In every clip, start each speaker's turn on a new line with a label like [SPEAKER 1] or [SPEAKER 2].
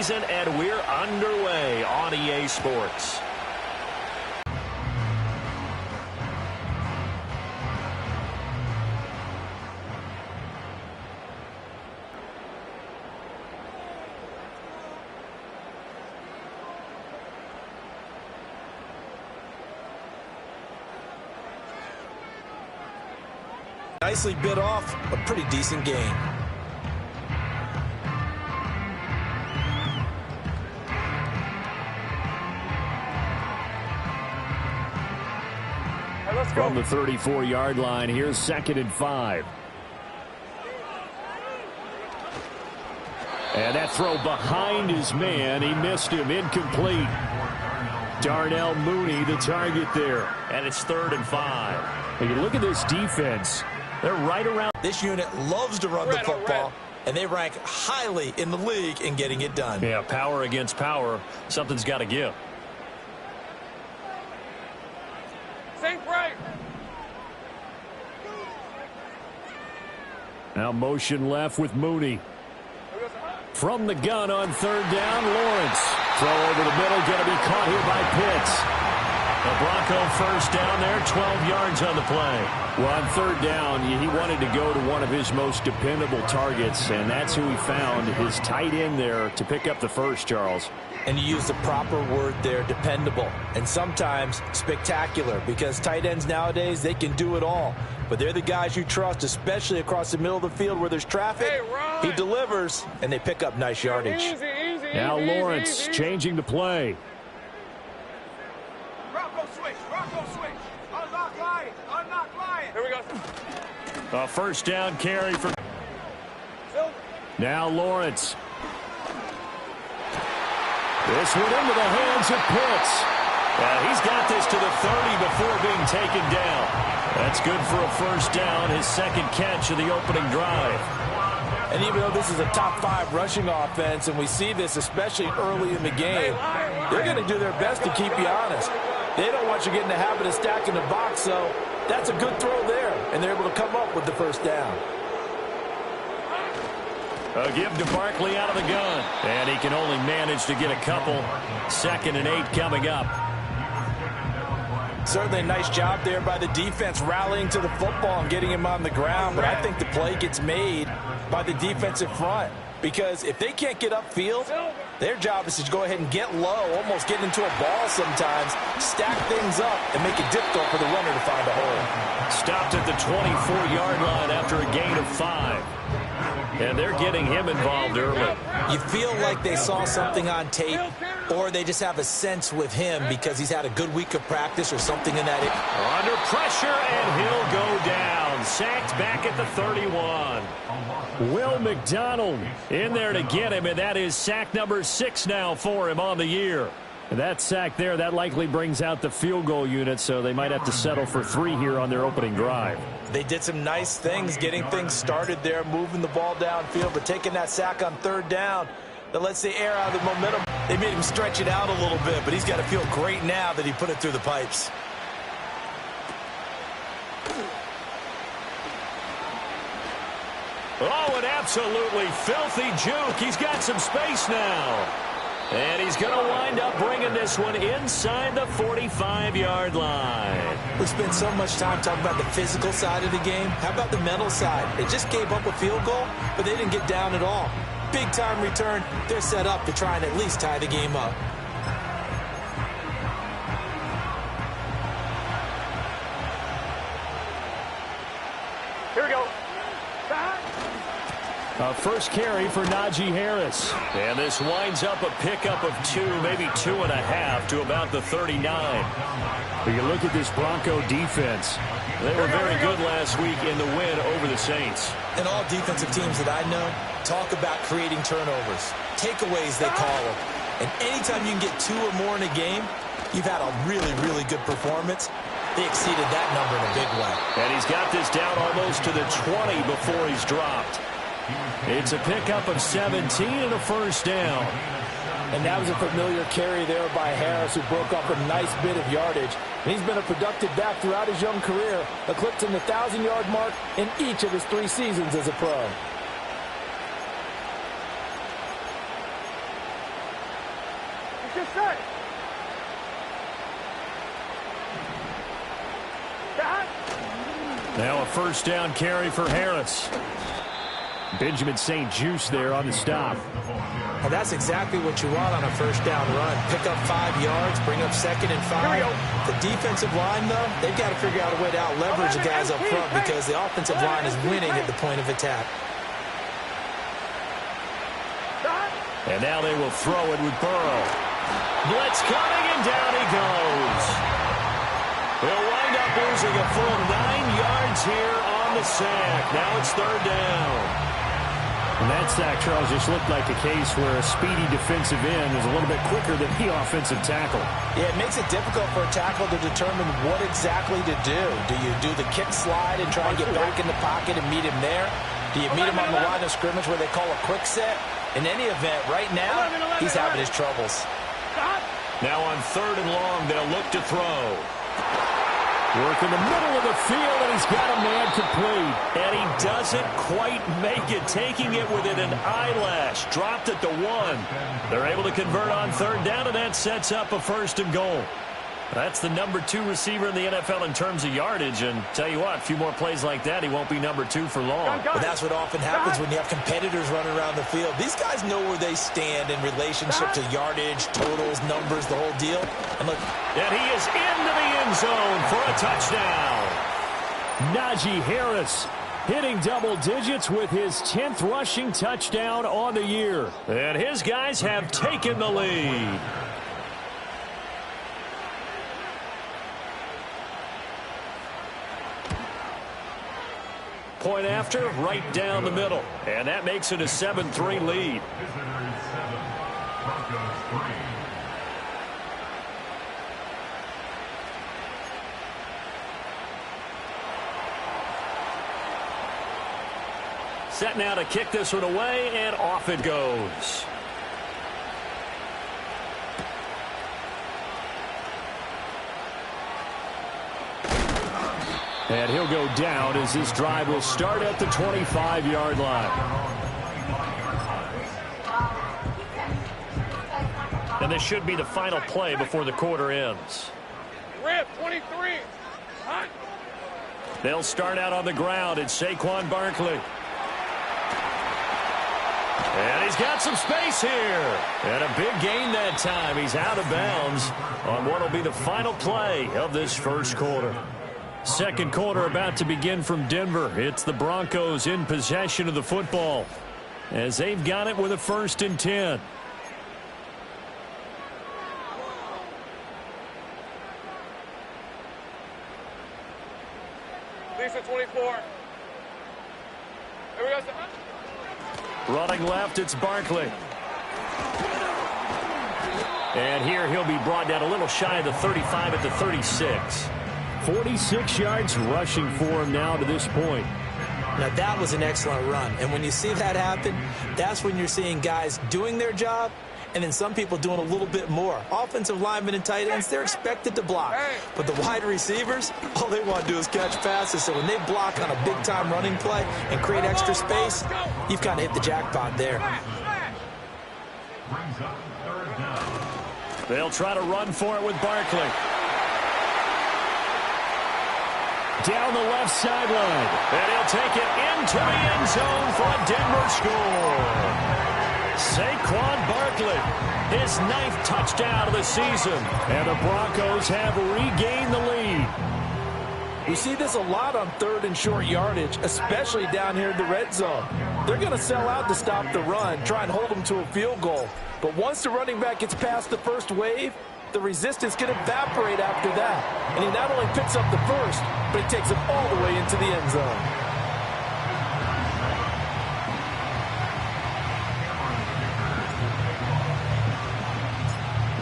[SPEAKER 1] season, and we're underway on EA Sports.
[SPEAKER 2] Nicely bit off a pretty decent game.
[SPEAKER 1] From the 34-yard line, here's 2nd and 5. And that throw behind his man. He missed him. Incomplete. Darnell Mooney, the target there. And it's 3rd and 5. And you look at this defense. They're right around.
[SPEAKER 2] This unit loves to run the football, and they rank highly in the league in getting it done.
[SPEAKER 1] Yeah, power against power. Something's got to give. Now motion left with Mooney. From the gun on 3rd down, Lawrence. Throw over the middle, going to be caught here by Pitts. The Bronco 1st down there, 12 yards on the play. Well, on 3rd down, he wanted to go to one of his most dependable targets, and that's who he found, his tight end there, to pick up the first, Charles.
[SPEAKER 2] And you use the proper word there, dependable, and sometimes spectacular, because tight ends nowadays, they can do it all. But they're the guys you trust, especially across the middle of the field where there's traffic. He delivers, and they pick up nice yardage.
[SPEAKER 1] Now Lawrence changing the play.
[SPEAKER 3] Bronco switch. Unlock line. Here we go.
[SPEAKER 1] A 1st down carry for. Now Lawrence. This one into the hands of Pitts. He's got this to the 30 before being taken down. That's good for a 1st down, his 2nd catch of the opening drive.
[SPEAKER 2] And even though this is a top 5 rushing offense, and we see this especially early in the game, they're going to do their best to keep you honest. They don't want you getting the habit of stacking the box, so that's a good throw there, and they're able to come up with the 1st down.
[SPEAKER 1] A give to Barkley out of the gun, and he can only manage to get a couple. 2nd and 8 coming up.
[SPEAKER 2] Certainly a nice job there by the defense rallying to the football and getting him on the ground, but I think the play gets made by the defensive front, because if they can't get upfield, their job is to go ahead and get low, almost get into a ball sometimes, stack things up, and make it difficult for the runner to find a hole.
[SPEAKER 1] Stopped at the 24-yard line after a gain of 5. And they're getting him involved early.
[SPEAKER 2] You feel like they saw something on tape, or they just have a sense with him because he's had a good week of practice or something in that.
[SPEAKER 1] Under pressure, and he'll go down. Sacked back at the 31. Will McDonald in there to get him, and that is sack number 6 now for him on the year. And that sack there, that likely brings out the field goal unit, so they might have to settle for 3 here on their opening drive.
[SPEAKER 2] They did some nice things, getting things started there, moving the ball downfield, but taking that sack on 3rd down, that lets the air out of the momentum. They made him stretch it out a little bit, but he's got to feel great now that he put it through the pipes.
[SPEAKER 1] Oh, an absolutely filthy juke. He's got some space now. And he's going to wind up bringing this one inside the 45-yard line.
[SPEAKER 2] We spent so much time talking about the physical side of the game. How about the mental side? They just gave up a field goal, but they didn't get down at all. Big-time return. They're set up to try and at least tie the game up.
[SPEAKER 3] Here we go.
[SPEAKER 1] A 1st carry for Najee Harris. And this winds up a pickup of 2, maybe 2.5 to about the 39. But you look at this Bronco defense. They were very good last week in the win over the Saints.
[SPEAKER 2] And all defensive teams that I know talk about creating turnovers. Takeaways, they call them. And anytime you can get 2 or more in a game, you've had a really, really good performance. They exceeded that number in a big way.
[SPEAKER 1] And he's got this down almost to the 20 before he's dropped. It's a pickup of 17 and a 1st down.
[SPEAKER 2] And that was a familiar carry there by Harris, who broke off a nice bit of yardage. And he's been a productive back throughout his young career, eclipsing the 1,000-yard mark in each of his 3 seasons as a pro.
[SPEAKER 3] Just set.
[SPEAKER 1] Now a first down carry for Harris. Benjamin St. Juste there on the stop.
[SPEAKER 2] Well, that's exactly what you want on a first down run. Pick up 5 yards, bring up 2nd and 5. The defensive line, though, they've got to figure out a way to out-leverage the guys up front because the offensive line is winning at the point of attack.
[SPEAKER 1] And now they will throw it with Burrow. Blitz coming, and down he goes. He'll wind up losing a full 9 yards here on the sack. Now it's 3rd down.
[SPEAKER 3] And that sack, Charles, just looked like a case where a speedy defensive end is a little bit quicker than the offensive tackle.
[SPEAKER 2] Yeah, it makes it difficult for a tackle to determine what exactly to do. Do you do the kick slide and try and get back in the pocket and meet him there? Do you meet him on the line of scrimmage where they call a quick set? In any event, right now, he's having his troubles.
[SPEAKER 1] Now on 3rd and long, they'll look to throw. Work in the middle of the field, and he's got a man complete. And he doesn't quite make it, taking it within an eyelash. Dropped at the 1. They're able to convert on 3rd down, and that sets up a 1st and goal. That's the number 2 receiver in the NFL in terms of yardage. And tell you what, a few more plays like that, he won't be number 2 for long.
[SPEAKER 2] But that's what often happens when you have competitors running around the field. These guys know where they stand in relationship to yardage, totals, numbers, the whole deal. And look,
[SPEAKER 1] and he is into the end zone for a touchdown. Najee Harris hitting double digits with his 10th rushing touchdown on the year. And his guys have taken the lead. Point after, right down the middle. And that makes it a 7-3 lead. Set now to kick this one away, and off it goes. And he'll go down as this drive will start at the 25-yard line. And this should be the final play before the quarter ends.
[SPEAKER 3] Rip, 23. Hot.
[SPEAKER 1] They'll start out on the ground. It's Saquon Barkley. And he's got some space here. And a big gain that time. He's out of bounds on what will be the final play of this first quarter. Second quarter about to begin from Denver. It's the Broncos in possession of the football as they've got it with a 1st and 10.
[SPEAKER 3] Lisa, 24. Here we go.
[SPEAKER 1] Running left, it's Barkley. And here he'll be brought down a little shy of the 35 at the 36. 46 yards rushing for him now to this point.
[SPEAKER 2] Now, that was an excellent run. And when you see that happen, that's when you're seeing guys doing their job and then some people doing a little bit more. Offensive linemen and tight ends, they're expected to block. But the wide receivers, all they want to do is catch passes. So when they block on a big-time running play and create extra space, you've kind of hit the jackpot there.
[SPEAKER 1] They'll try to run for it with Barkley. Down the left sideline. And he'll take it into the end zone for a Denver score. Saquon Barkley, his 9th touchdown of the season. And the Broncos have regained the lead.
[SPEAKER 4] We see this a lot on 3rd and short yardage, especially down here in the red zone. They're going to sell out to stop the run, try and hold them to a field goal. But once the running back gets past the first wave, the resistance can evaporate after that. And he not only picks up the first, but he takes it all the way into the end zone.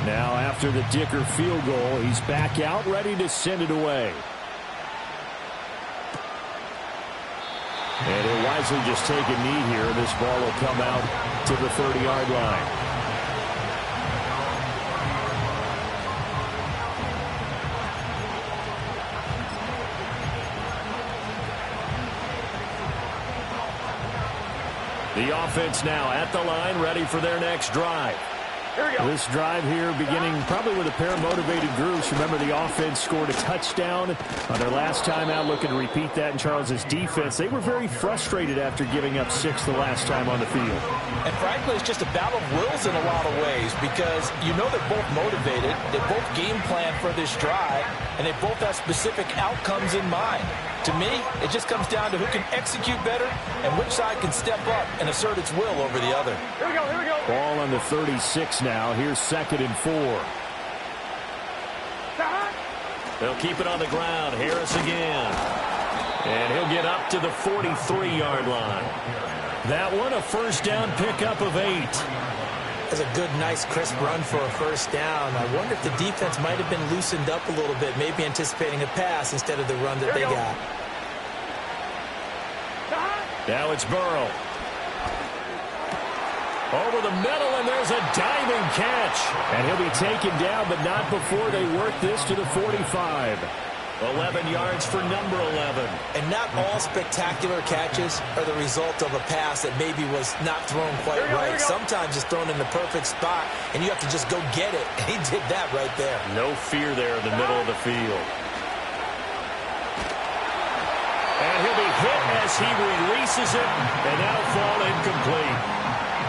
[SPEAKER 1] Now after the Dicker field goal, he's back out ready to send it away. And he'll wisely just take a knee here. This ball will come out to the 30-yard line. The offense now at the line, ready for their next drive.
[SPEAKER 3] This drive here beginning probably with a pair of motivated groups. Remember, the offense scored a touchdown on their last time out, looking to repeat that in Charles's defense. They were very frustrated after giving up 6 the last time on the field.
[SPEAKER 2] And frankly, it's just a battle of wills in a lot of ways because you know they're both motivated, they both game plan for this drive, and they both have specific outcomes in mind. To me, it just comes down to who can execute better and which side can step up and assert its will over the other.
[SPEAKER 5] Here we go.
[SPEAKER 3] Ball on the 36 now. Here's 2nd and 4.
[SPEAKER 1] They'll keep it on the ground. Harris again. And he'll get up to the 43-yard line. That one, a first down pickup of 8.
[SPEAKER 2] That's a good, nice, crisp run for a first down. I wonder if the defense might have been loosened up a little bit, maybe anticipating a pass instead of the run that they got.
[SPEAKER 1] Now it's Burrow. Over the middle, and there's a diving catch. And he'll be taken down, but not before they work this to the 45. 11 yards for number 11.
[SPEAKER 2] And not all spectacular catches are the result of a pass that maybe was not thrown quite right. Sometimes it's thrown in the perfect spot, and you have to just go get it. And he did that right there.
[SPEAKER 1] No fear there in the middle of the field. And he'll be hit as he releases it, and that'll fall incomplete.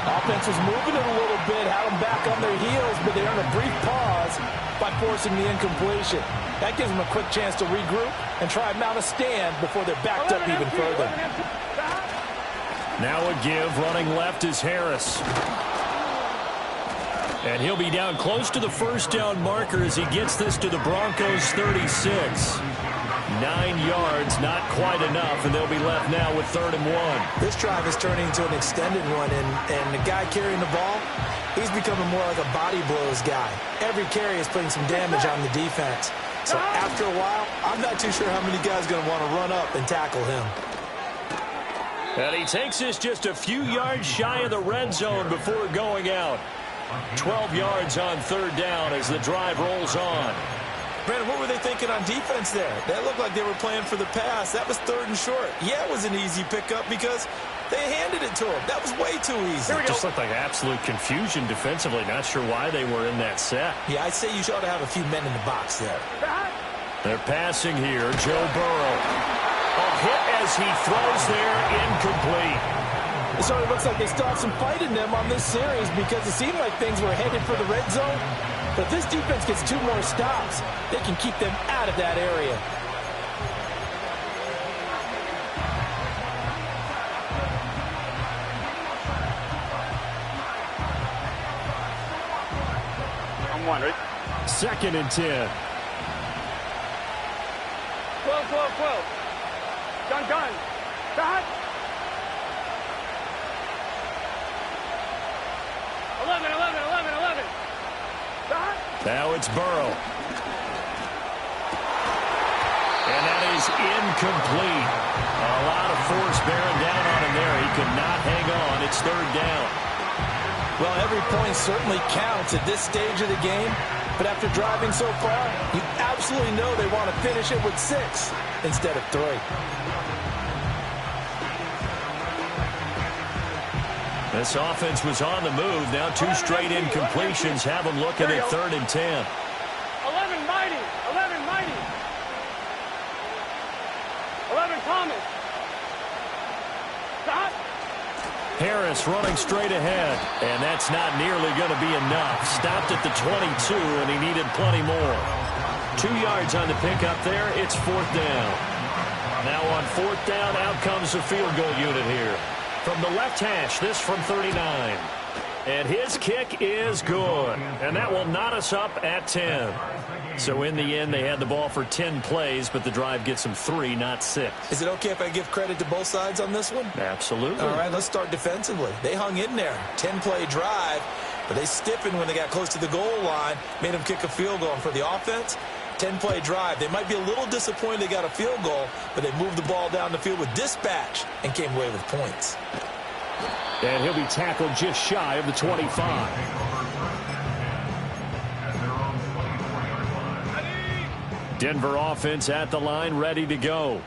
[SPEAKER 4] Offense was moving it a little bit, had them back on their heels, but they earned a brief pause by forcing the incompletion. That gives them a quick chance to regroup and try and mount a stand before they're backed up even further.
[SPEAKER 1] Now a give, running left is Harris. And he'll be down close to the first down marker as he gets this to the Broncos 36. 9 yards, not quite enough, and they'll be left now with 3rd and 1.
[SPEAKER 2] This drive is turning into an extended one, and the guy carrying the ball, he's becoming more like a body blows guy. Every carry is putting some damage on the defense. So after a while, I'm not too sure how many guys are going to want to run up and tackle him.
[SPEAKER 1] And he takes this just a few yards shy of the red zone before going out. 12 yards on 3rd down as the drive rolls on.
[SPEAKER 2] Brandon, what were they thinking on defense there? That looked like they were playing for the pass. That was 3rd and short. Yeah, it was an easy pickup because they handed it to him. That was way too easy.
[SPEAKER 1] It just looked like absolute confusion defensively. Not sure why they were in that set.
[SPEAKER 2] Yeah, I'd say you ought to have a few men in the box there.
[SPEAKER 1] They're passing here. Joe Burrow. A hit as he throws there, incomplete.
[SPEAKER 4] It sort of looks like they still have some fight in them on this series because it seemed like things were headed for the red zone. But if this defense gets 2 more stops, they can keep them out of that area.
[SPEAKER 5] I'm one, right?
[SPEAKER 3] 2nd and 10.
[SPEAKER 5] 12. Gun. Shot. 11.
[SPEAKER 1] Now it's Burrow. And that is incomplete. A lot of force bearing down on him there. He could not hang on. It's 3rd down.
[SPEAKER 4] Well, every point certainly counts at this stage of the game. But after driving so far, you absolutely know they want to finish it with 6 instead of 3.
[SPEAKER 1] This offense was on the move. Now 2 straight incompletions have them looking at 3rd and 10.
[SPEAKER 5] 11 mighty. 11 Thomas. Shot.
[SPEAKER 1] Harris running straight ahead. And that's not nearly going to be enough. Stopped at the 22, and he needed plenty more. 2 yards on the pickup there. It's 4th down. Now on 4th down, out comes the field goal unit here. From the left hash, this from 39. And his kick is good. And that will knot us up at 10. So in the end, they had the ball for 10 plays, but the drive gets them 3, not 6.
[SPEAKER 2] Is it okay if I give credit to both sides on this one?
[SPEAKER 1] Absolutely.
[SPEAKER 2] All right, let's start defensively. They hung in there. 10-play drive, but they stiffened when they got close to the goal line, made them kick a field goal. And for the offense, 10-play drive. They might be a little disappointed they got a field goal, but they moved the ball down the field with dispatch and came away with points.
[SPEAKER 3] And he'll be tackled just shy of the 25.
[SPEAKER 1] Denver offense at the line, ready to go.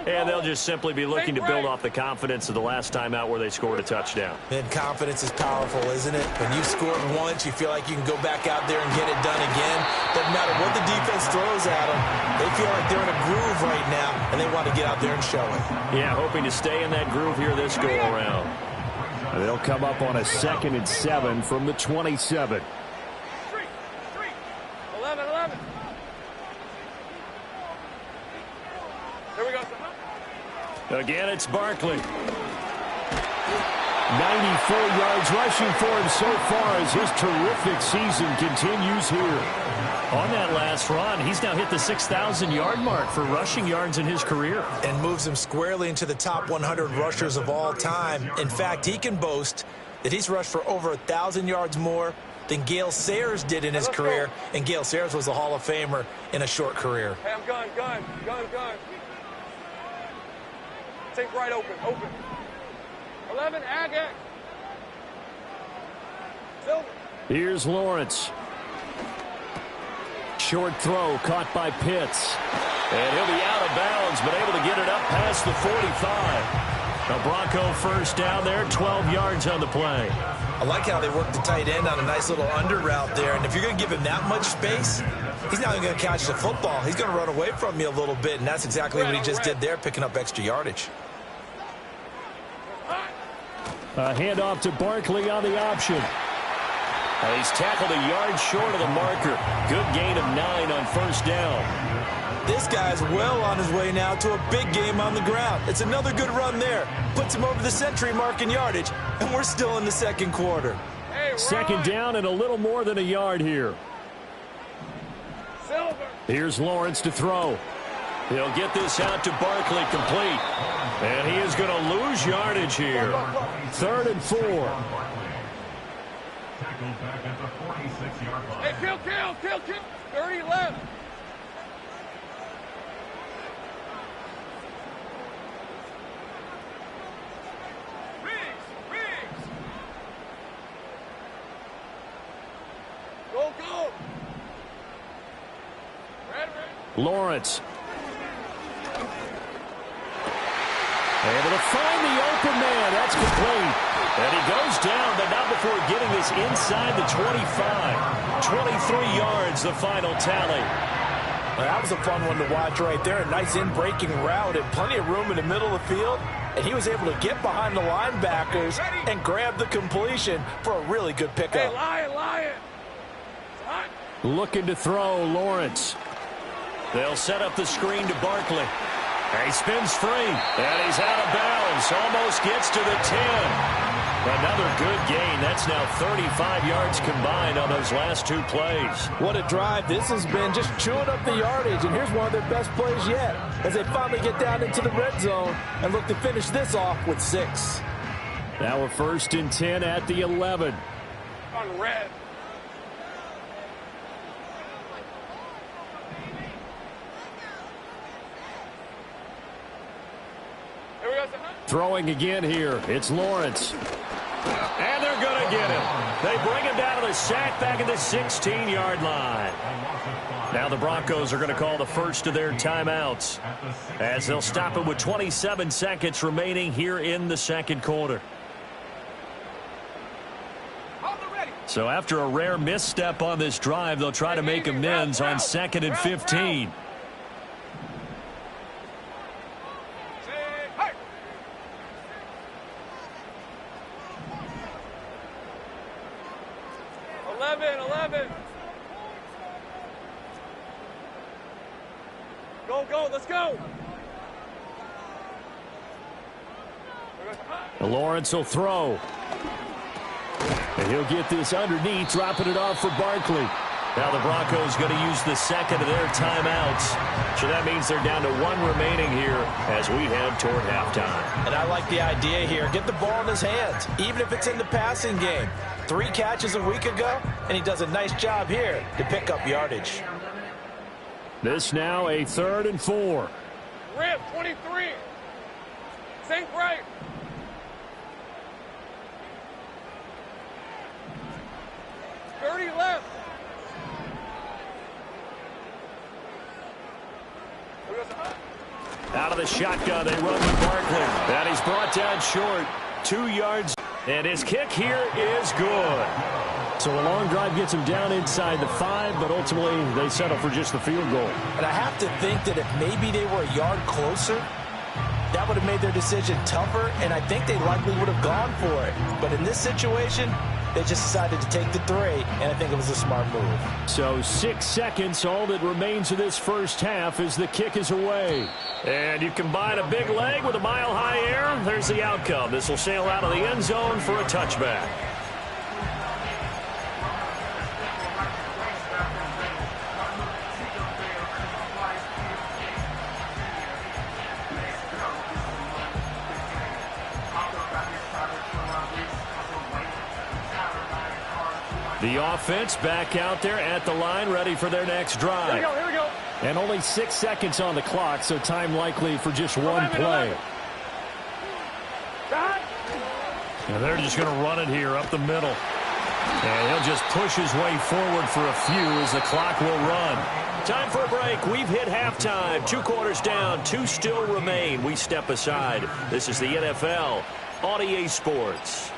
[SPEAKER 1] And they'll just simply be looking to build off the confidence of the last time out where they scored a touchdown.
[SPEAKER 2] And confidence is powerful, isn't it? When you've scored once, you feel like you can go back out there and get it done again. Doesn't matter what the defense throws at them. They feel like they're in a groove right now, and they want to get out there and show it.
[SPEAKER 1] Yeah, hoping to stay in that groove here this go-around.
[SPEAKER 3] They'll come up on a 2nd and 7 from the 27.
[SPEAKER 5] 11. Here we go.
[SPEAKER 1] Again, it's Barkley.
[SPEAKER 3] 94 yards rushing for him so far as his terrific season continues here.
[SPEAKER 1] On that last run, he's now hit the 6,000-yard mark for rushing yards in his career.
[SPEAKER 2] And moves him squarely into the top 100 rushers of all time. In fact, he can boast that he's rushed for over 1,000 yards more than Gale Sayers did in his career. And Gale Sayers was a Hall of Famer in a short career.
[SPEAKER 5] Hey, I'm gun. Take right open. 11, Agate. Silver.
[SPEAKER 3] Here's Lawrence. Short throw caught by Pitts.
[SPEAKER 1] And he'll be out of bounds, but able to get it up past the 45. A Bronco first down there, 12 yards on the play.
[SPEAKER 2] I like how they work the tight end on a nice little under route there. And if you're going to give him that much space, he's not even going to catch the football. He's going to run away from you a little bit, and that's exactly what he just did there, picking up extra yardage.
[SPEAKER 3] A handoff to Barkley on the option.
[SPEAKER 1] He's tackled a yard short of the marker. Good gain of 9 on first down.
[SPEAKER 2] This guy's well on his way now to a big game on the ground. It's another good run there. Puts him over the century mark in yardage, and we're still in the second quarter.
[SPEAKER 5] Hey,
[SPEAKER 3] 2nd down and a little more than a yard here.
[SPEAKER 5] Silver.
[SPEAKER 3] Here's Lawrence to throw.
[SPEAKER 1] He'll get this out to Barkley, complete. And he is going to lose yardage here.
[SPEAKER 3] 3rd and 4.
[SPEAKER 5] Hey, kill. 30 left. Riggs. Go. Red.
[SPEAKER 3] Lawrence. Able to find the open man. That's complete.
[SPEAKER 1] And he goes down, but not before getting this inside the 25. 23 yards, the final tally.
[SPEAKER 2] Well, that was a fun one to watch right there. A nice in-breaking route and plenty of room in the middle of the field. And he was able to get behind the linebackers and grab the completion for a really good pickup.
[SPEAKER 5] Hey, Lion. Hot.
[SPEAKER 3] Looking to throw, Lawrence.
[SPEAKER 1] They'll set up the screen to Barkley. He spins free, and he's out of bounds. Almost gets to the 10. Another good gain. That's now 35 yards combined on those last 2 plays.
[SPEAKER 2] What a drive this has been, just chewing up the yardage. And here's one of their best plays yet as they finally get down into the red zone and look to finish this off with 6.
[SPEAKER 3] Now a 1st and 10 at the 11.
[SPEAKER 5] On red. Here we go.
[SPEAKER 3] Throwing again here. It's Lawrence.
[SPEAKER 1] And they're going to get him. They bring him down to the sack back at the 16-yard line. Now the Broncos are going to call the first of their timeouts as they'll stop it with 27 seconds remaining here in the second quarter. So after a rare misstep on this drive, they'll try to make amends on 2nd and 15.
[SPEAKER 5] Go, let's go.
[SPEAKER 3] Lawrence will throw. And he'll get this underneath, dropping it off for Barkley.
[SPEAKER 1] Now the Broncos going to use the second of their timeouts. So that means they're down to 1 remaining here as we head toward halftime.
[SPEAKER 2] And I like the idea here. Get the ball in his hands, even if it's in the passing game. 3 catches a week ago, and he does a nice job here to pick up yardage.
[SPEAKER 3] This now a 3rd and 4.
[SPEAKER 5] Rip, 23. Sink right. Left.
[SPEAKER 1] Out of the shotgun, they run with Barkley. And he's brought down short. 2 yards. And his kick here is good. So a long drive gets him down inside the 5, but ultimately they settle for just the field goal.
[SPEAKER 2] And I have to think that if maybe they were a yard closer, that would have made their decision tougher, and I think they likely would have gone for it. But in this situation, they just decided to take the 3, and I think it was a smart move.
[SPEAKER 1] So 6 seconds, all that remains of this first half as the kick is away. And you combine a big leg with a mile-high air, there's the outcome. This will sail out of the end zone for a touchback. The offense back out there at the line, ready for their next drive.
[SPEAKER 5] Here we go.
[SPEAKER 1] And only 6 seconds on the clock, so time likely for just one play. And they're just going to run it here up the middle. And he'll just push his way forward for a few as the clock will run. Time for a break. We've hit halftime. 2 quarters down, 2 still remain. We step aside. This is the NFL on EA Sports.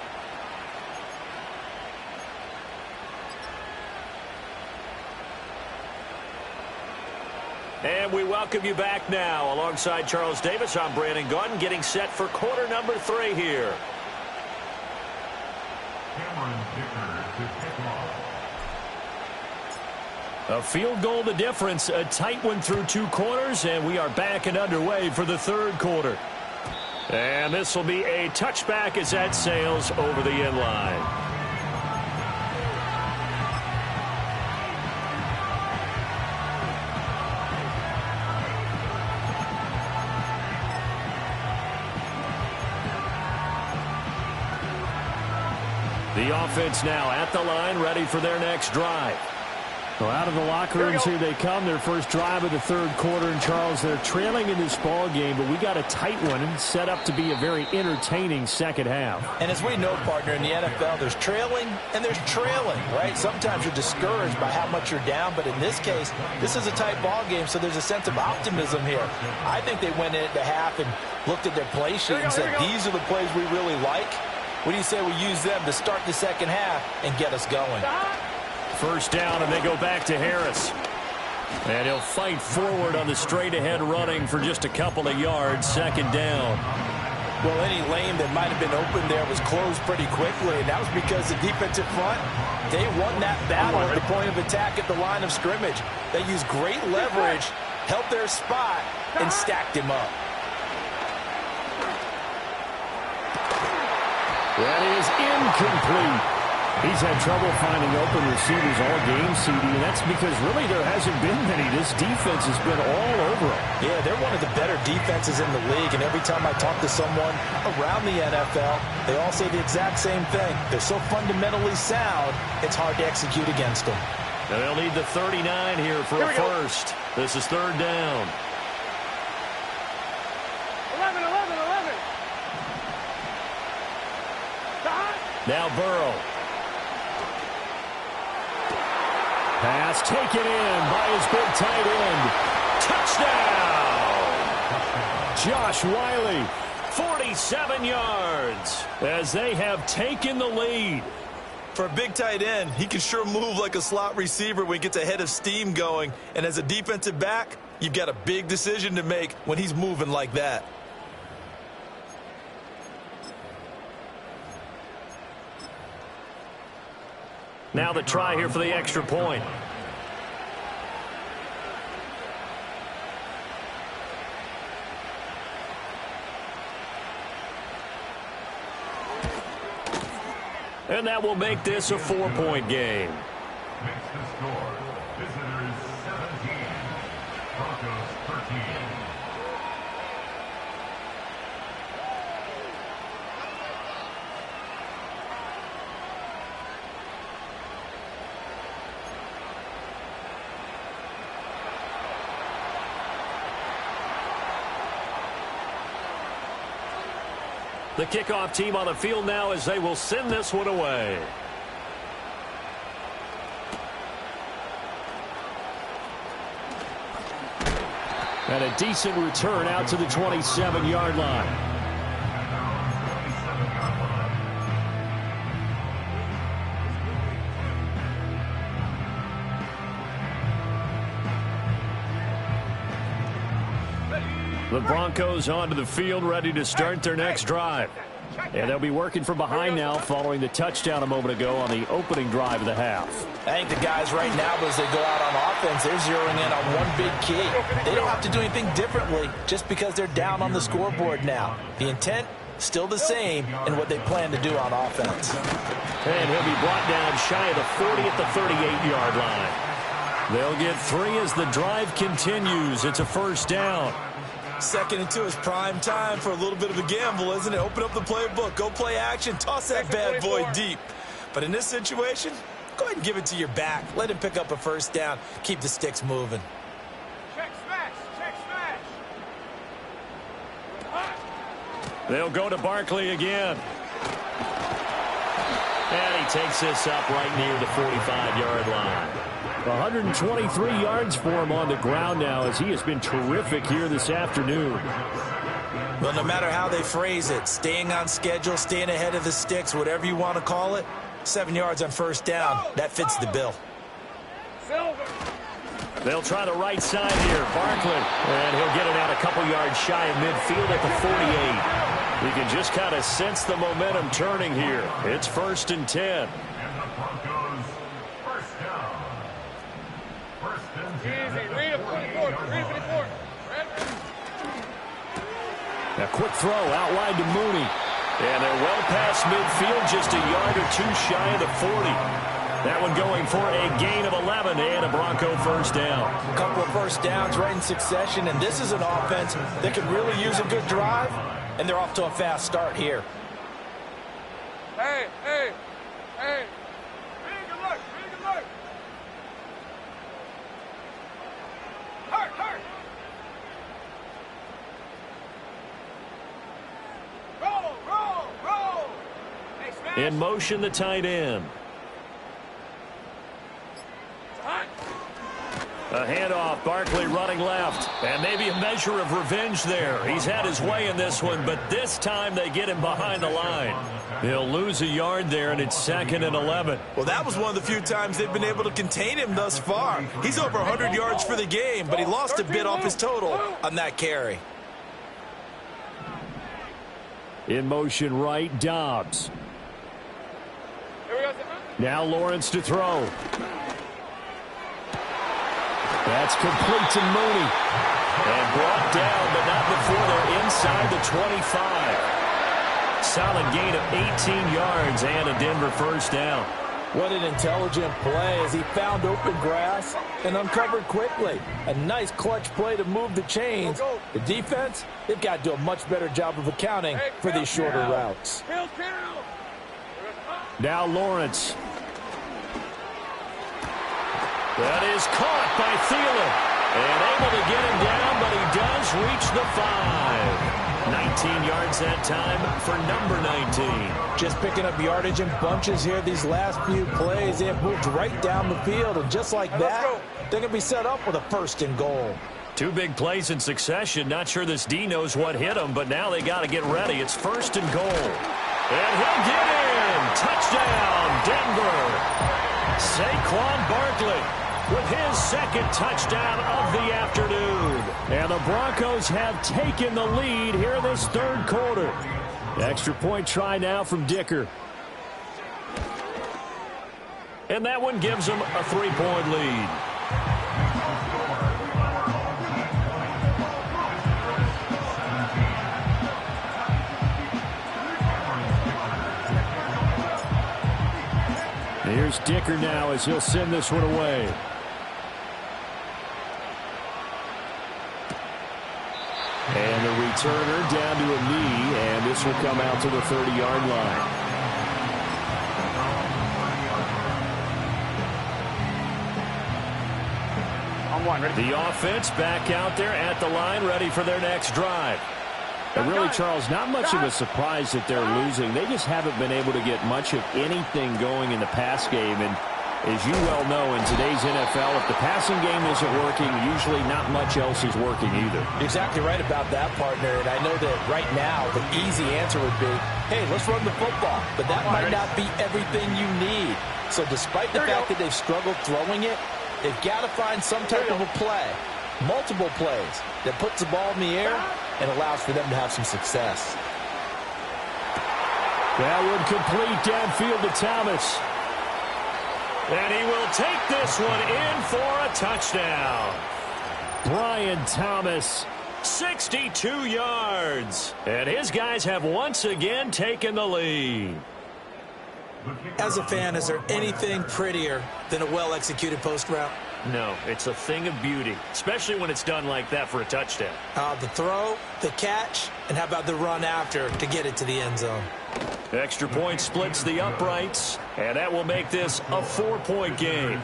[SPEAKER 1] And we welcome you back now. Alongside Charles Davis, I'm Brandon Gaudin, getting set for quarter number 3 here. A field goal the difference, a tight one through 2 quarters, and we are back and underway for the 3rd quarter. And this will be a touchback as that sails over the end line. The offense now at the line, ready for their next drive. Well, out of the locker rooms here they come, their first drive of the 3rd quarter. And, Charles, they're trailing in this ball game, but we got a tight one set up to be a very entertaining second half.
[SPEAKER 2] And as we know, partner, in the NFL, there's trailing and there's trailing, right? Sometimes you're discouraged by how much you're down, but in this case, this is a tight ball game, so there's a sense of optimism here. I think they went into half and looked at their play sheet and said, these are the plays we really like. What do you say we use them to start the second half and get us going?
[SPEAKER 1] First down, and they go back to Harris. And he'll fight forward on the straight-ahead running for just a couple of yards. Second down.
[SPEAKER 2] Well, any lane that might have been open there was closed pretty quickly, and that was because the defensive front, they won that battle at the point of attack at the line of scrimmage. They used great leverage, held their spot, and stacked him up.
[SPEAKER 1] That is incomplete. He's had trouble finding open receivers all game, CD, and that's because really there hasn't been many. This defense has been all over them.
[SPEAKER 2] Yeah, they're one of the better defenses in the league, and every time I talk to someone around the NFL, they all say the exact same thing. They're so fundamentally sound, it's hard to execute against them.
[SPEAKER 1] Now they'll need the 39 here for a first. This is 3rd down.
[SPEAKER 5] 11.
[SPEAKER 1] Now Burrow. Pass taken in by his big tight end. Touchdown! Josh Wiley, 47 yards as they have taken the lead.
[SPEAKER 4] For a big tight end, he can sure move like a slot receiver when he gets a head of steam going. And as a defensive back, you've got a big decision to make when he's moving like that.
[SPEAKER 1] Now the try here for the extra point. And that will make this a 4-point game.
[SPEAKER 6] Makes the score. Visitors 17, Broncos 13.
[SPEAKER 1] The kickoff team on the field now as they will send this one away. And a decent return out to the 27-yard line. The Broncos onto the field, ready to start their next drive. And they'll be working from behind now following the touchdown a moment ago on the opening drive of the half.
[SPEAKER 2] I think the guys right now, as they go out on offense, they're zeroing in on one big key. They don't have to do anything differently just because they're down on the scoreboard now. The intent, still the same in what they plan to do on offense.
[SPEAKER 1] And he'll be brought down shy of the 40 at the 38-yard line. They'll get 3 as the drive continues. It's a first down.
[SPEAKER 4] 2nd and 2 is prime time for a little bit of a gamble, isn't it? Open up the playbook, go play action, toss that bad boy deep. But in this situation, go ahead and give it to your back. Let him pick up a first down. Keep the sticks moving.
[SPEAKER 5] Check smash. Check smash.
[SPEAKER 1] They'll go to Barkley again. And he takes this up right near the 45-yard line. 123 yards for him on the ground now as he has been terrific here this afternoon.
[SPEAKER 2] Well, no matter how they phrase it, staying on schedule, staying ahead of the sticks, whatever you want to call it, 7 yards on first down, that fits the bill.
[SPEAKER 1] They'll try the right side here. Barkley. And he'll get it out a couple yards shy of midfield at the 48. You can just kind of sense the momentum turning here. It's 1st and 10. A quick throw out wide to Mooney. And they're well past midfield, just a yard or 2 shy of the 40. That one going for a gain of 11 and a Bronco first down.
[SPEAKER 2] A couple of first downs right in succession, and this is an offense that could really use a good drive, and they're off to a fast start here.
[SPEAKER 5] Hey. Really good look. Hurt. Roll. Hey, smash.
[SPEAKER 1] In motion, the tight end. A handoff, Barkley running left. And maybe a measure of revenge there. He's had his way in this one, but this time they get him behind the line. He'll lose a yard there, and it's 2nd and 11.
[SPEAKER 4] Well, that was one of the few times they've been able to contain him thus far. He's over 100 yards for the game, but he lost a bit off his total on that carry.
[SPEAKER 1] In motion right, Dobbs. Now Lawrence to throw. That's complete to Mooney. And brought down, but not before they're inside the 25. Solid gain of 18 yards and a Denver first down.
[SPEAKER 4] What an intelligent play as he found open grass and uncovered quickly. A nice clutch play to move the chains. The defense, they've got to do a much better job of accounting for these shorter routes.
[SPEAKER 1] Now Lawrence. That is caught by Thielen. And able to get him down, but he does reach the 5. 19 yards that time for number 19.
[SPEAKER 2] Just picking up yardage in bunches here these last few plays. They have moved right down the field, and just like that, they're going to be set up with a 1st and goal.
[SPEAKER 1] 2 big plays in succession. Not sure this D knows what hit him, but now they got to get ready. It's 1st and goal. And he'll get in. Touchdown, Denver. Saquon Barkley with his 2nd touchdown of the afternoon. And the Broncos have taken the lead here in this 3rd quarter. Extra point try now from Dicker. And that one gives them a 3-point lead. Here's Dicker now as he'll send this one away. And the returner down to a knee, and this will come out to the 30-yard line. The offense back out there at the line, ready for their next drive. And really, Charles, not much of a surprise that they're losing. They just haven't been able to get much of anything going in the pass game. And
[SPEAKER 3] As you well know, in today's NFL, if the passing game isn't working, usually not much else is working either.
[SPEAKER 2] You're exactly right about that, partner. And I know that right now the easy answer would be, hey, let's run the football. But that might not be everything you need. So despite the fact that they've struggled throwing it, they've got to find some type of a play, multiple plays, that puts the ball in the air and allows for them to have some success.
[SPEAKER 3] That would complete downfield to Thomas.
[SPEAKER 1] And he will take this one in for a touchdown.
[SPEAKER 3] Brian Thomas.
[SPEAKER 1] 62 yards. And his guys have once again taken the lead.
[SPEAKER 2] As a fan, is there anything prettier than a well-executed post route?
[SPEAKER 1] No, it's a thing of beauty, especially when it's done like that for a touchdown.
[SPEAKER 2] The throw, the catch, and how about the run after to get it to the end zone?
[SPEAKER 1] Extra point splits the uprights, and that will make this a 4-point game.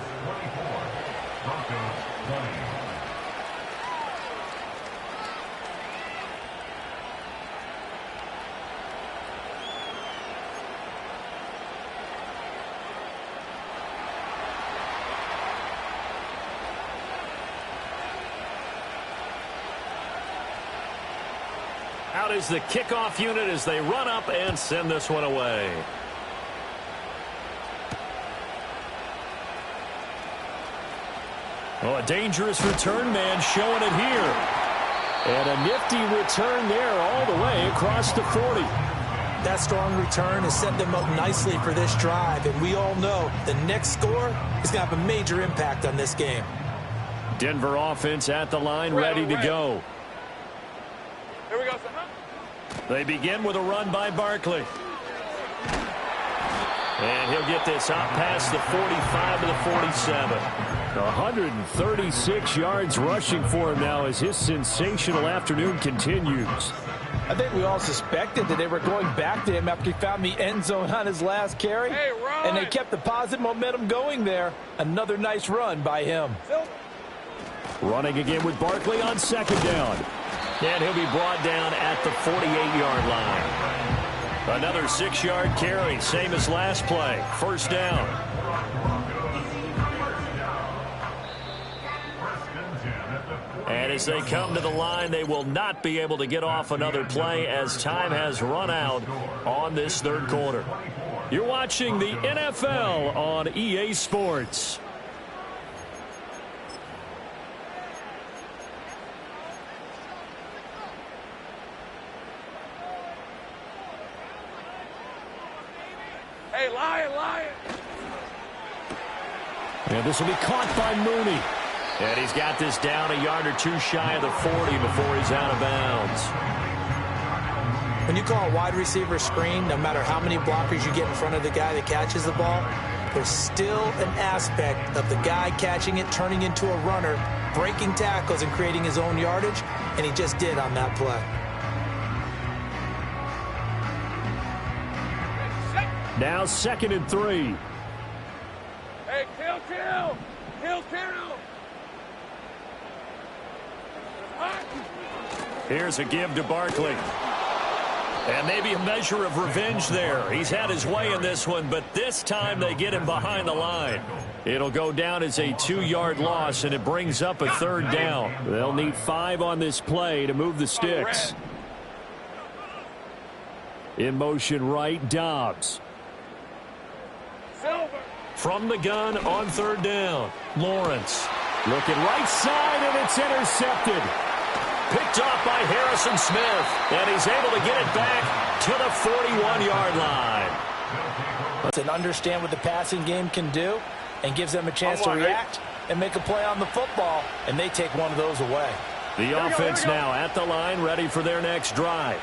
[SPEAKER 1] Out is the kickoff unit as they run up and send this one away. Oh, a dangerous return man showing it here.
[SPEAKER 3] And a nifty return there all the way across the 40.
[SPEAKER 2] That strong return has set them up nicely for this drive, and we all know the next score is going to have a major impact on this game.
[SPEAKER 3] Denver offense at the line, ready to go.
[SPEAKER 5] Here we go, son.
[SPEAKER 1] They begin with a run by Barkley. And he'll get this out past the 45 to the 47.
[SPEAKER 3] 136 yards rushing for him now as his sensational afternoon continues.
[SPEAKER 2] I think we all suspected that they were going back to him after he found the end zone on his last carry.
[SPEAKER 5] Hey, run.
[SPEAKER 2] And they kept the positive momentum going there. Another nice run by him.
[SPEAKER 3] Running again with Barkley on second down.
[SPEAKER 1] And he'll be brought down at the 48-yard line. Another 6-yard carry, same as last play. First down. And as they come to the line, they will not be able to get off another play as time has run out on this third quarter. You're watching the NFL on EA Sports.
[SPEAKER 5] Hey, Lion.
[SPEAKER 3] And this will be caught by Mooney.
[SPEAKER 1] And he's got this down a yard or two shy of the 40 before he's out of bounds.
[SPEAKER 2] When you call a wide receiver screen, no matter how many blockers you get in front of the guy that catches the ball, there's still an aspect of the guy catching it, turning into a runner, breaking tackles and creating his own yardage, and he just did on that play.
[SPEAKER 3] Now 2nd and 3.
[SPEAKER 5] Hey, kill.
[SPEAKER 1] Here's a give to Barkley. And maybe a measure of revenge there. He's had his way in this one, but this time they get him behind the line. It'll go down as a 2-yard loss, and it brings up a third down.
[SPEAKER 3] They'll need 5 on this play to move the sticks. In motion right, Dobbs.
[SPEAKER 5] Silver.
[SPEAKER 1] From the gun on third down, Lawrence.
[SPEAKER 3] Looking right side, and it's intercepted.
[SPEAKER 1] Picked off by Harrison Smith, and he's able to get it back to the 41-yard line.
[SPEAKER 2] And understand what the passing game can do and gives them a chance to react and make a play on the football, and they take one of those away.
[SPEAKER 3] The offense now at the line, ready for their next drive.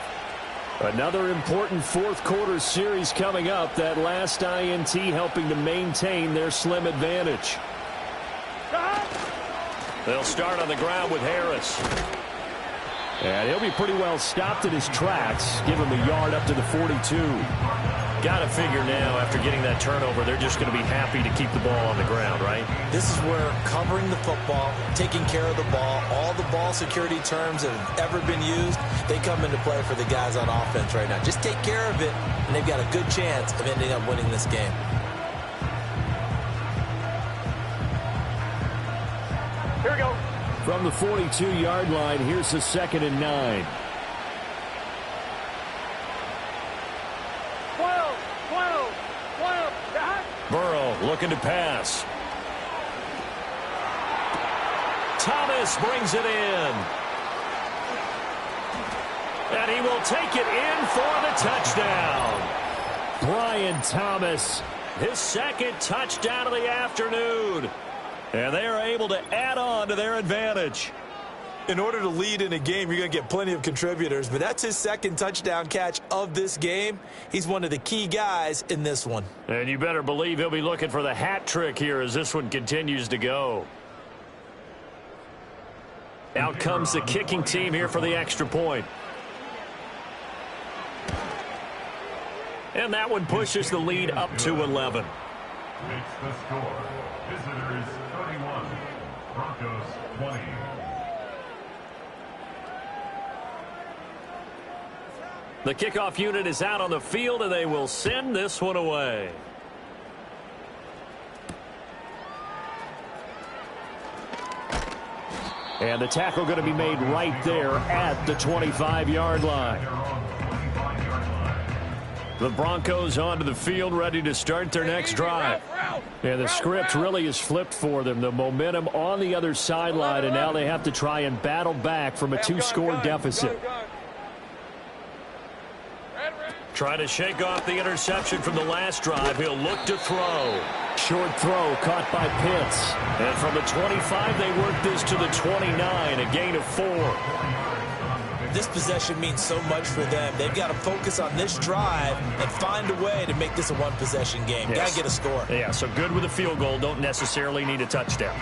[SPEAKER 3] Another important fourth quarter series coming up. That last INT helping to maintain their slim advantage.
[SPEAKER 1] They'll start on the ground with Harris.
[SPEAKER 3] And he'll be pretty well stopped in his tracks. Give him a yard up to the 42.
[SPEAKER 1] Got to figure now, after getting that turnover, they're just going to be happy to keep the ball on the ground, right?
[SPEAKER 2] This is where covering the football, taking care of the ball, all the ball security terms that have ever been used, they come into play for the guys on offense right now. Just take care of it, and they've got a good chance of ending up winning this game.
[SPEAKER 5] Here we go.
[SPEAKER 3] From the 42-yard line, here's the 2nd and 9.
[SPEAKER 5] 12. Dad.
[SPEAKER 1] Burrow looking to pass. Thomas brings it in. And he will take it in for the touchdown. Brian Thomas, his 2nd touchdown of the afternoon. And they are able to add on to their advantage.
[SPEAKER 2] In order to lead in a game, you're going to get plenty of contributors, but that's his 2nd touchdown catch of this game. He's one of the key guys in this one.
[SPEAKER 1] And you better believe he'll be looking for the hat trick here as this one continues to go. Out comes the kicking team here for the extra point. And that one pushes the lead up to 11.
[SPEAKER 6] Makes the score. Visitors 31, Broncos 20.
[SPEAKER 1] The kickoff unit is out on the field, and they will send this one away.
[SPEAKER 3] And the tackle going to be made right there at the 25-yard line.
[SPEAKER 1] The Broncos onto the field, ready to start their next drive.
[SPEAKER 3] And the script really is flipped for them. The momentum on the other sideline, and now they have to try and battle back from a 2-score deficit.
[SPEAKER 1] Try to shake off the interception from the last drive. He'll look to throw.
[SPEAKER 3] Short throw caught by Pitts.
[SPEAKER 1] And from the 25, they work this to the 29, a gain of 4.
[SPEAKER 2] This possession means so much for them. They've got to focus on this drive and find a way to make this a one-possession game.
[SPEAKER 1] Yes.
[SPEAKER 2] Got to get a score.
[SPEAKER 1] Yeah, so good with a field goal. Don't necessarily need a touchdown.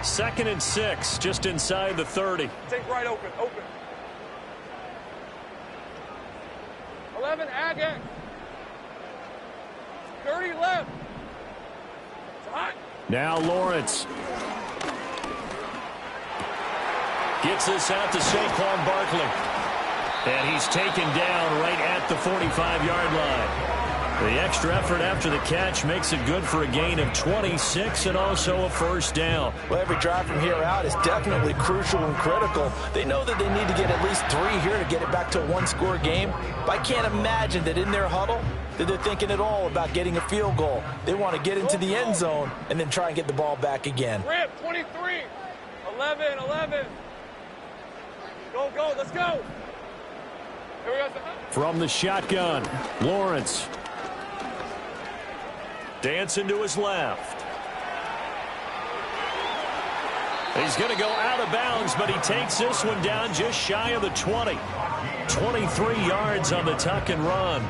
[SPEAKER 1] 2nd and 6, just inside the 30.
[SPEAKER 5] Take right open. 11, Agate. 30 left. It's hot.
[SPEAKER 3] Now Lawrence.
[SPEAKER 1] Gets this out to Saquon Barkley. And he's taken down right at the 45-yard line. The extra effort after the catch makes it good for a gain of 26 and also a first down.
[SPEAKER 2] Well, every drive from here out is definitely crucial and critical. They know that they need to get at least 3 here to get it back to a one-score game. But I can't imagine that in their huddle that they're thinking at all about getting a field goal. They want to get into the end zone and then try and get the ball back again.
[SPEAKER 5] Rip, 23. 11. Go, let's go. Here we go.
[SPEAKER 3] From the shotgun, Lawrence.
[SPEAKER 1] Dancing to his left. He's going to go out of bounds, but he takes this one down just shy of the 20. 23 yards on the tuck and run.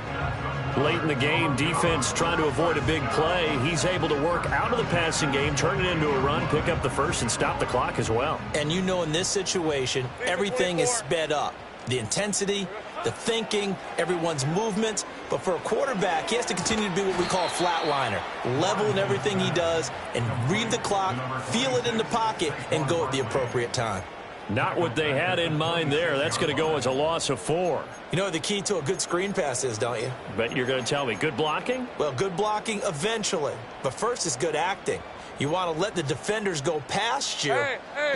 [SPEAKER 1] Late in the game, defense trying to avoid a big play. He's able to work out of the passing game, turn it into a run, pick up the first, and stop the clock as well.
[SPEAKER 2] And you know in this situation, everything is sped up. The intensity, the thinking, everyone's movements. But for a quarterback, he has to continue to be what we call a flatliner. Level in everything he does and read the clock, feel it in the pocket, and go at the appropriate time.
[SPEAKER 1] Not what they had in mind there. That's going to go as a loss of 4.
[SPEAKER 2] You know what the key to a good screen pass is, don't you?
[SPEAKER 1] Bet you're going to tell me. Good blocking?
[SPEAKER 2] Well, good blocking eventually. But first is good acting. You want to let the defenders go past you,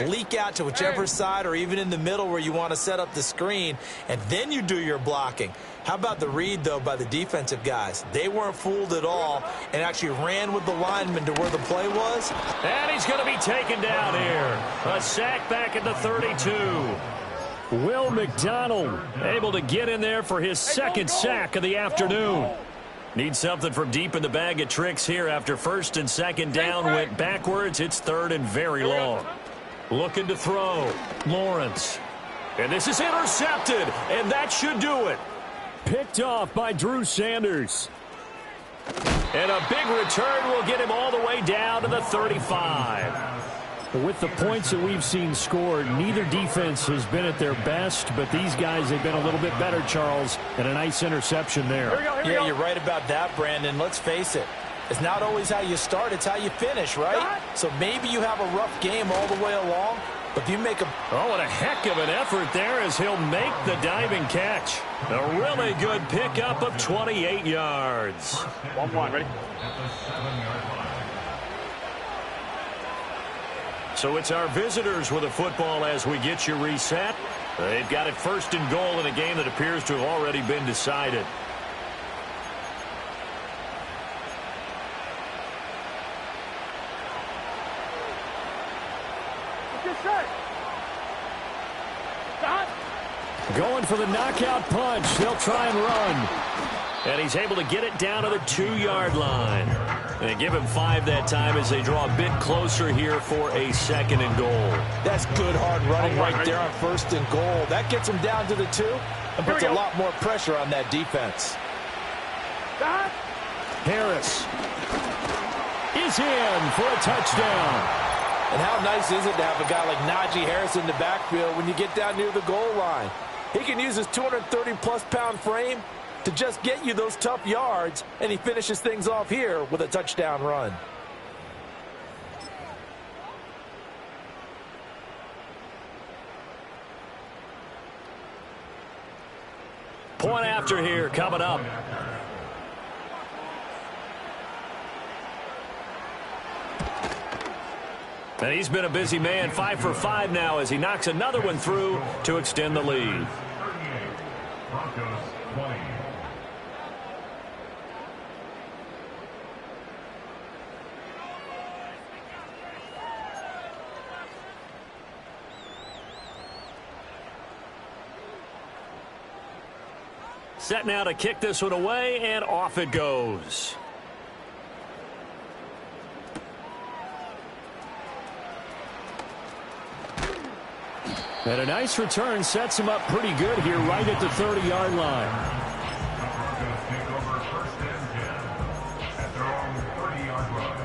[SPEAKER 2] leak out to whichever side or even in the middle where you want to set up the screen, and then you do your blocking. How about the read, though, by the defensive guys? They weren't fooled at all and actually ran with the lineman to where the play was.
[SPEAKER 1] And he's going to be taken down here. A sack back at the 32.
[SPEAKER 3] Will McDonald able to get in there for his second sack of the afternoon.
[SPEAKER 1] Needs something from deep in the bag of tricks here after first and second down went backwards. It's third and very long. Looking to throw. Lawrence. And this is intercepted, and that should do it.
[SPEAKER 3] Picked off by Drew Sanders.
[SPEAKER 1] And a big return will get him all the way down to the 35.
[SPEAKER 3] With the points that we've seen scored, neither defense has been at their best, but these guys have been a little bit better, Charles, and a nice interception there.
[SPEAKER 5] Here we
[SPEAKER 2] Yeah,
[SPEAKER 5] go.
[SPEAKER 2] you're right about that, Brandon. Let's face it. It's not always how you start, it's how you finish, right? So maybe you have a rough game all the way along, but if you make a...
[SPEAKER 1] Oh, what a heck of an effort there as he'll make the diving catch. A really good pickup of 28 yards.
[SPEAKER 5] 1-1, ready?
[SPEAKER 6] At the 7-yard line.
[SPEAKER 1] So it's our visitors with a football as we get you reset. They've got it 1st and goal in a game that appears to have already been decided.
[SPEAKER 3] Going for the knockout punch. They'll try and run.
[SPEAKER 1] And he's able to get it down to the 2-yard line. They give him 5 that time as they draw a bit closer here for a 2nd and goal.
[SPEAKER 2] That's good hard running right there on 1st and goal. That gets him down to the 2 and puts a lot more pressure on that defense.
[SPEAKER 3] Harris is in for a touchdown.
[SPEAKER 2] And how nice is it to have a guy like Najee Harris in the backfield when you get down near the goal line? He can use his 230-plus pound frame to just get you those tough yards, and he finishes things off here with a touchdown run.
[SPEAKER 1] Point after here coming up. And he's been a busy man, 5 for 5 now as he knocks another one through to extend the lead.
[SPEAKER 6] Broncos 20.
[SPEAKER 1] Set now to kick this one away, and off it goes.
[SPEAKER 3] And a nice return sets him up pretty good here right at the 30-yard line.
[SPEAKER 6] Broncos take over 1st and 10 at their own 30-yard line.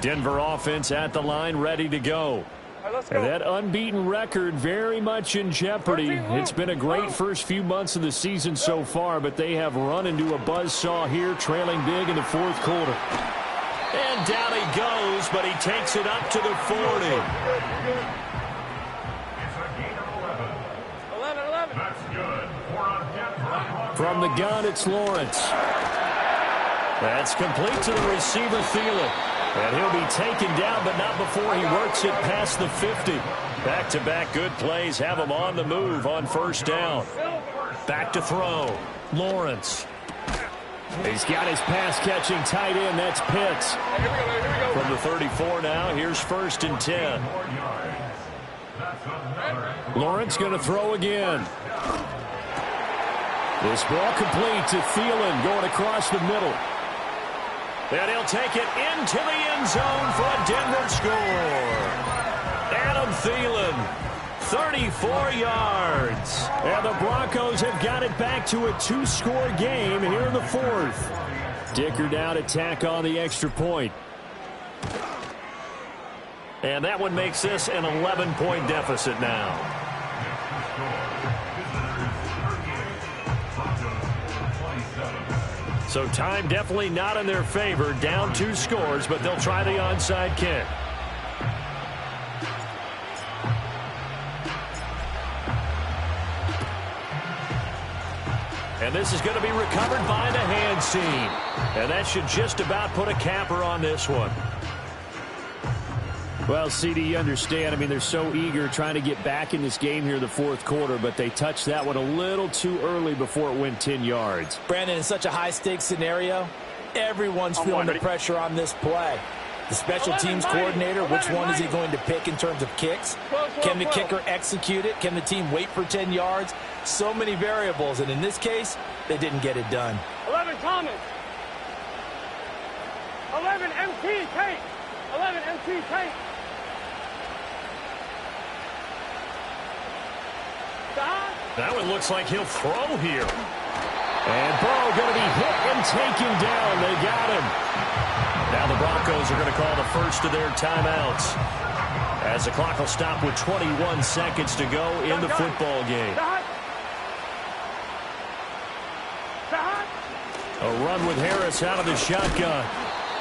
[SPEAKER 3] Denver offense at the line, ready to go.
[SPEAKER 5] Let's go.
[SPEAKER 3] That unbeaten record very much in jeopardy. It's been a great first few months of the season so far, but they have run into a buzzsaw here, trailing big in the 4th quarter.
[SPEAKER 1] And down he goes, but he takes it up to the 40.
[SPEAKER 6] It's a gain of 11.
[SPEAKER 5] 11.
[SPEAKER 6] That's good for a Denver.
[SPEAKER 3] From the gun, it's Lawrence.
[SPEAKER 1] That's complete to the receiver, Thielen. And he'll be taken down, but not before he works it past the 50. Back-to-back good plays have him on the move on 1st down. Back to throw. Lawrence.
[SPEAKER 3] He's got his pass-catching tight end. That's Pitts.
[SPEAKER 5] Here we go.
[SPEAKER 1] From the 34 now, here's 1st and 10.
[SPEAKER 3] Lawrence going to throw again. This ball complete to Thielen going across the middle.
[SPEAKER 1] And he'll take it into the end zone for a Denver score. Adam Thielen, 34 yards.
[SPEAKER 3] And the Broncos have got it back to a 2-score game here in the 4th. Dicker down to tack on the extra point.
[SPEAKER 1] And that one makes this an 11-point deficit now. So time definitely not in their favor. Down 2 scores, but they'll try the onside kick. And this is going to be recovered by the hands team. And that should just about put a capper on this one.
[SPEAKER 3] Well, CD, you understand. I mean, they're so eager trying to get back in this game here in the 4th quarter, but they touched that one a little too early before it went 10 yards.
[SPEAKER 2] Brandon, in such a high-stakes scenario, everyone's feeling the pressure on this play. The special teams coordinator, which one is he going to pick in terms of kicks? Can the kicker execute it? Can the team wait for 10 yards? So many variables, and in this case, they didn't get it done.
[SPEAKER 5] 11 Thomas. 11 MT Tate. 11 MT Tate.
[SPEAKER 1] That one looks like he'll throw here.
[SPEAKER 3] And Burrow going to be hit and taken down. They got him.
[SPEAKER 1] Now the Broncos are going to call the first of their timeouts, as the clock will stop with 21 seconds to go in the football game. A run with Harris out of the shotgun.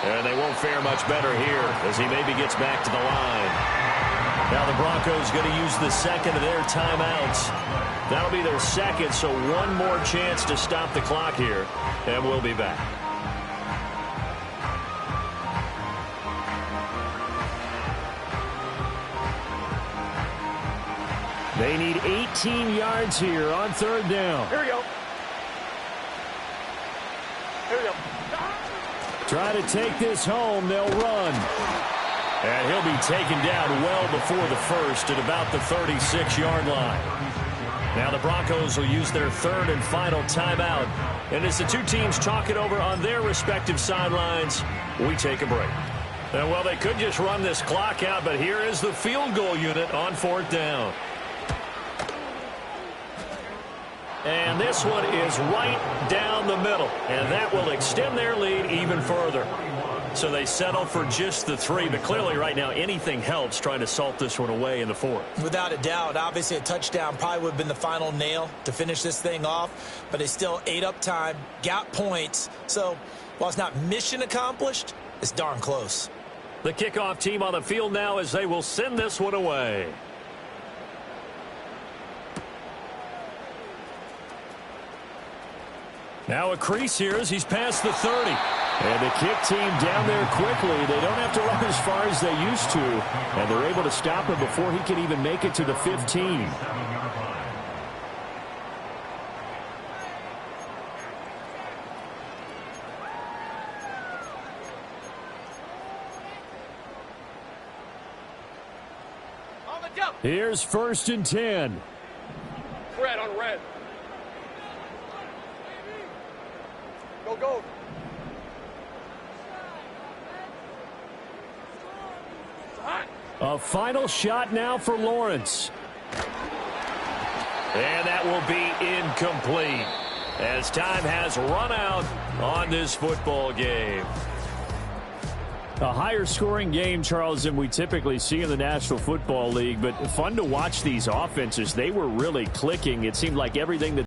[SPEAKER 1] And they won't fare much better here as he maybe gets back to the line. Now the Broncos going to use the second of their timeouts. That'll be their second, so one more chance to stop the clock here, and we'll be back.
[SPEAKER 3] They need 18 yards here on third down.
[SPEAKER 5] Here we go. Here we go.
[SPEAKER 3] Try to take this home. They'll run.
[SPEAKER 1] And he'll be taken down well before the first at about the 36-yard line. Now the Broncos will use their third and final timeout. And as the two teams talk it over on their respective sidelines, we take a break. And well, they could just run this clock out, but here is the field goal unit on fourth down. And this one is right down the middle, and that will extend their lead even further. So they settle for just the 3, but clearly right now anything helps trying to salt this one away in the fourth.
[SPEAKER 2] Without a doubt, obviously a touchdown probably would have been the final nail to finish this thing off, but they still ate up time, got points. So while it's not mission accomplished, it's darn close.
[SPEAKER 1] The kickoff team on the field now as they will send this one away. Now a crease here as he's past the 30.
[SPEAKER 3] And the kick team down there quickly. They don't have to run as far as they used to. And they're able to stop him before he can even make it to the 15. Here's 1st and 10.
[SPEAKER 5] Red on red. Go, go.
[SPEAKER 3] A final shot now for Lawrence.
[SPEAKER 1] And that will be incomplete as time has run out on this football game.
[SPEAKER 3] A higher scoring game, Charles, than we typically see in the National Football League, but fun to watch these offenses. They were really clicking. It seemed like everything that